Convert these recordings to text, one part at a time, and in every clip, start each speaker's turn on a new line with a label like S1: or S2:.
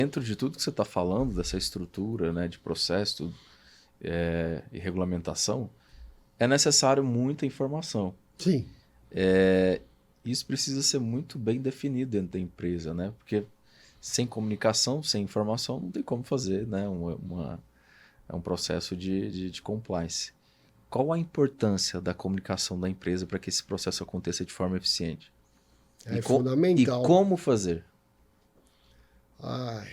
S1: Dentro de tudo que você está falando, dessa estrutura, né, de processo e regulamentação, é necessário muita informação.
S2: Sim.
S1: Isso precisa ser muito bem definido dentro da empresa, né? Porque sem comunicação, sem informação, não tem como fazer, né, é um processo de compliance. Qual a importância da comunicação da empresa para que esse processo aconteça de forma eficiente?
S2: É
S1: E
S2: fundamental.
S1: como fazer?
S2: Ai,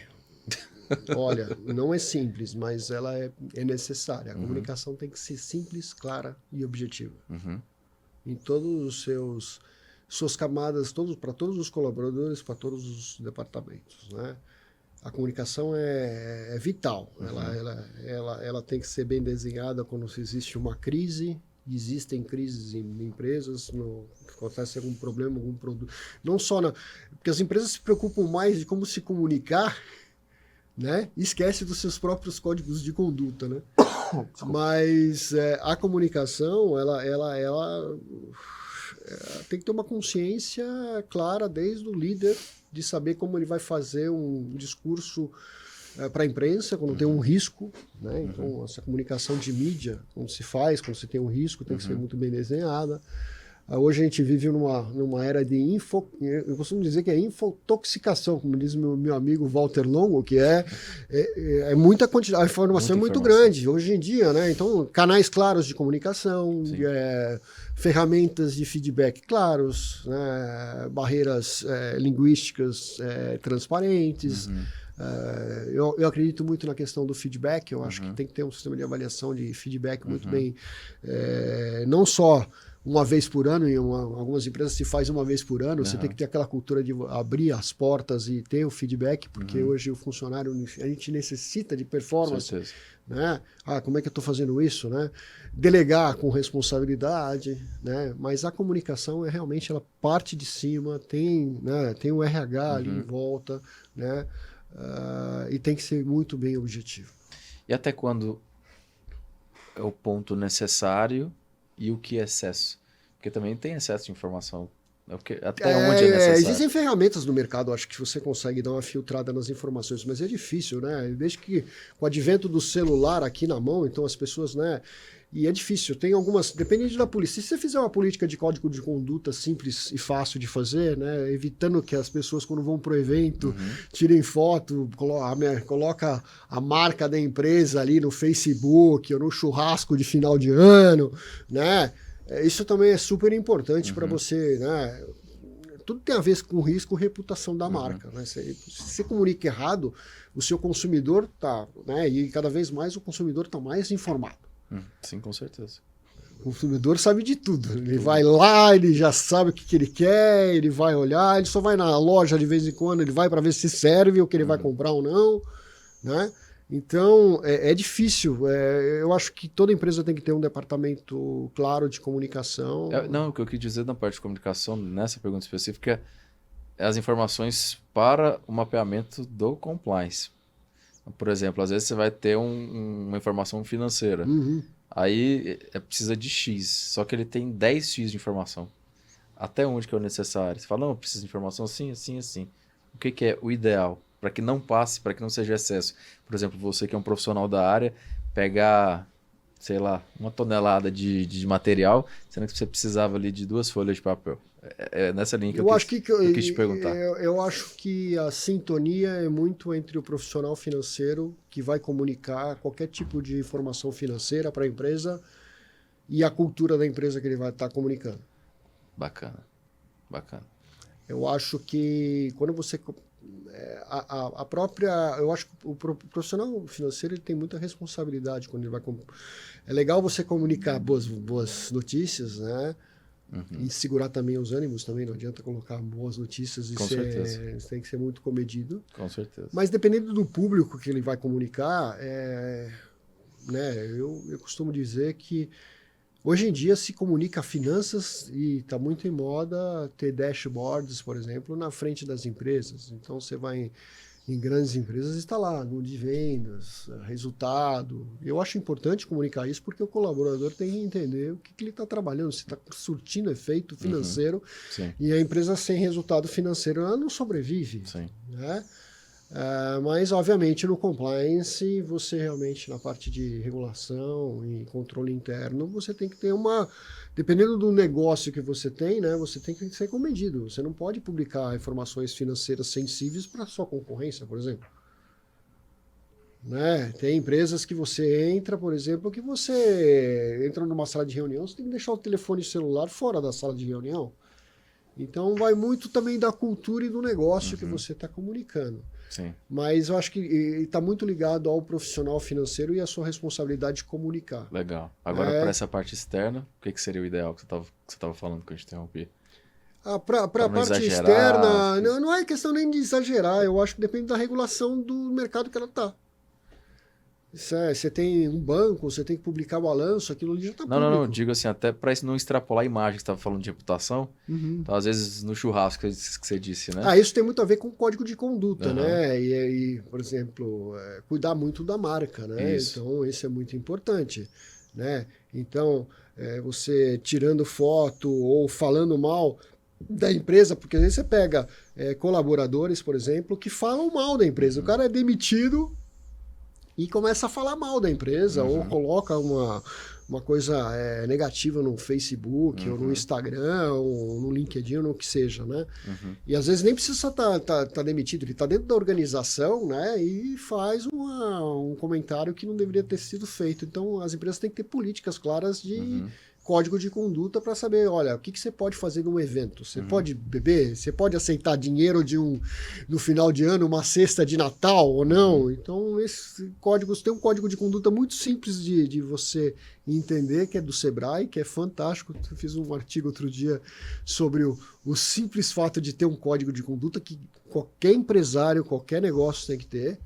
S2: olha, não é simples, mas ela é necessária. A comunicação tem que ser simples, clara e objetiva. Em todos os suas camadas, para todos os colaboradores, para todos os departamentos, né? A comunicação é vital. Ela tem que ser bem desenhada quando existe uma crise. Existem crises em empresas, acontece algum problema, algum produto. Não só porque as empresas se preocupam mais de como se comunicar, né? E esquece dos seus próprios códigos de conduta, né? Mas a comunicação, ela tem que ter uma consciência clara desde o líder de saber como ele vai fazer um discurso para a imprensa quando tem um risco, né? Então essa comunicação de mídia, quando se faz, quando você tem um risco, tem que ser muito bem desenhada. Hoje a gente vive numa era de eu costumo dizer que é infotoxicação, como diz meu amigo Walter Longo, que é muita quantidade, a informação é muito grande hoje em dia, né? Então, canais claros de comunicação, ferramentas de feedback claros, né? Barreiras linguísticas transparentes. Eu acredito muito na questão do feedback, eu acho que tem que ter um sistema de avaliação de feedback muito bem, não só uma vez por ano, em algumas empresas se faz uma vez por ano, você tem que ter aquela cultura de abrir as portas e ter o feedback, porque hoje o funcionário, a gente necessita de performance, né? Como é que eu estou fazendo isso, né? Delegar com responsabilidade, né? Mas a comunicação realmente ela parte de cima, tem o RH ali em volta, né? E tem que ser muito bem objetivo.
S1: E até quando é o ponto necessário e o que é excesso? Porque também tem excesso de informação. Até onde é necessário?
S2: Existem ferramentas no mercado, acho que você consegue dar uma filtrada nas informações, mas é difícil, né? Desde que com o advento do celular aqui na mão, então as pessoas, né? E é difícil, tem algumas, dependendo da polícia. Se você fizer uma política de código de conduta simples e fácil de fazer, né, evitando que as pessoas quando vão para o evento tirem foto, coloca a marca da empresa ali no Facebook ou no churrasco de final de ano, né? Isso também é super importante para você, né? Tudo tem a ver com risco e reputação da marca, né? Se você comunica errado, o seu consumidor tá, né? E cada vez mais o consumidor está mais informado.
S1: Sim, com certeza.
S2: O consumidor sabe de tudo. Ele vai lá, ele já sabe o que ele quer, ele vai olhar, ele só vai na loja de vez em quando, ele vai para ver se serve o que ele vai comprar ou não, né? Então, é difícil. Eu acho que toda empresa tem que ter um departamento claro de comunicação.
S1: Não, o que eu quis dizer na parte de comunicação, nessa pergunta específica, é as informações para o mapeamento do compliance. Por exemplo, às vezes você vai ter uma informação financeira. Aí precisa de X, só que ele tem 10X de informação. Até onde que é o necessário? Você fala, não, eu preciso de informação assim, assim, assim. O que é o ideal? Para que não passe, para que não seja excesso. Por exemplo, você que é um profissional da área, pegar, sei lá, 1 tonelada de material, sendo que você precisava ali de 2 folhas de papel. É nessa linha que eu quis te perguntar.
S2: Eu acho que a sintonia é muito entre o profissional financeiro que vai comunicar qualquer tipo de informação financeira para a empresa e a cultura da empresa que ele vai estar comunicando.
S1: Bacana, bacana.
S2: Eu acho que quando você... eu acho que o profissional financeiro ele tem muita responsabilidade quando ele vai... É legal você comunicar boas notícias, né? E segurar também os ânimos também, não adianta colocar boas notícias e tem que ser muito comedido.
S1: Com certeza.
S2: Mas dependendo do público que ele vai comunicar, né, eu costumo dizer que hoje em dia se comunica finanças e está muito em moda ter dashboards, por exemplo, na frente das empresas. Então você vai em grandes empresas está lá, número de vendas, resultado. Eu acho importante comunicar isso porque o colaborador tem que entender o que ele está trabalhando, se está surtindo efeito financeiro. E a empresa sem resultado financeiro ela não sobrevive. Né? Mas, obviamente, no compliance, você realmente, na parte de regulação e controle interno, você tem que ter dependendo do negócio que você tem, né, você tem que ser comedido. Você não pode publicar informações financeiras sensíveis para sua concorrência, por exemplo. Né? Tem empresas que você entra, por exemplo, que você entra numa sala de reunião, você tem que deixar o telefone celular fora da sala de reunião. Então, vai muito também da cultura e do negócio que você está comunicando.
S1: Sim.
S2: Mas eu acho que está muito ligado ao profissional financeiro e à sua responsabilidade de comunicar.
S1: Legal. Agora, para essa parte externa, o que seria o ideal que você estava falando que eu te interrompi?
S2: Para a parte externa, não é questão nem de exagerar. Eu acho que depende da regulação do mercado que ela está. Você tem um banco, você tem que publicar balanço, aquilo ali já está público.
S1: Não, digo assim, até para isso não extrapolar a imagem que você estava falando de reputação. Então, às vezes, no churrasco que você disse, né?
S2: Isso tem muito a ver com o código de conduta, né? E, por exemplo, cuidar muito da marca, né? Isso. Então, isso é muito importante, né? Então, você tirando foto ou falando mal da empresa, porque às vezes você pega colaboradores, por exemplo, que falam mal da empresa. O cara é demitido e começa a falar mal da empresa, ou coloca uma coisa negativa no Facebook, ou no Instagram, ou no LinkedIn, ou no que seja, né? E às vezes nem precisa tá demitido, ele está dentro da organização, né? E faz um comentário que não deveria ter sido feito. Então as empresas têm que ter políticas claras de código de conduta para saber, olha, o que você pode fazer num evento? Você pode beber? Você pode aceitar dinheiro no final de ano, uma cesta de Natal ou não? Então, esses códigos, tem um código de conduta muito simples de você entender, que é do Sebrae, que é fantástico. Eu fiz um artigo outro dia sobre o simples fato de ter um código de conduta que qualquer empresário, qualquer negócio tem que ter.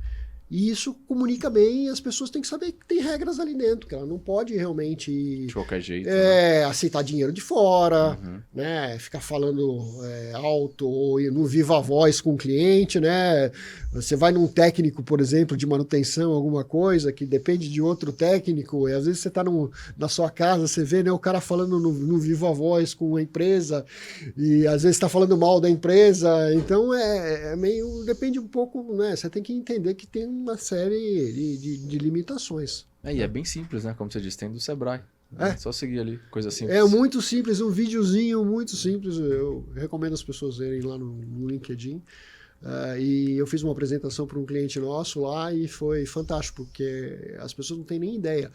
S2: E isso comunica bem, e as pessoas têm que saber que tem regras ali dentro, que ela não pode realmente
S1: de qualquer jeito,
S2: aceitar dinheiro de fora, né? Ficar falando alto ou no viva voz com o cliente, né? Você vai num técnico, por exemplo, de manutenção, alguma coisa, que depende de outro técnico, e às vezes você está na sua casa, você vê, né, o cara falando no viva voz com a empresa, e às vezes está falando mal da empresa, então meio, depende um pouco, né? Você tem que entender que tem uma série de limitações.
S1: E é bem simples, né? Como você disse, tem do Sebrae. É só seguir ali, coisa simples.
S2: É muito simples, um videozinho muito simples. Eu recomendo as pessoas verem lá no LinkedIn. E eu fiz uma apresentação para um cliente nosso lá e foi fantástico, porque as pessoas não têm nem ideia.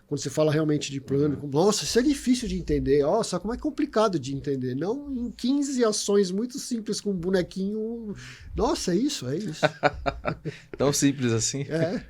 S2: Quando você fala realmente de plano, nossa, isso é difícil de entender, nossa, como é complicado de entender. Não, em 15 ações muito simples com um bonequinho, nossa, é isso.
S1: Tão simples assim?
S2: É.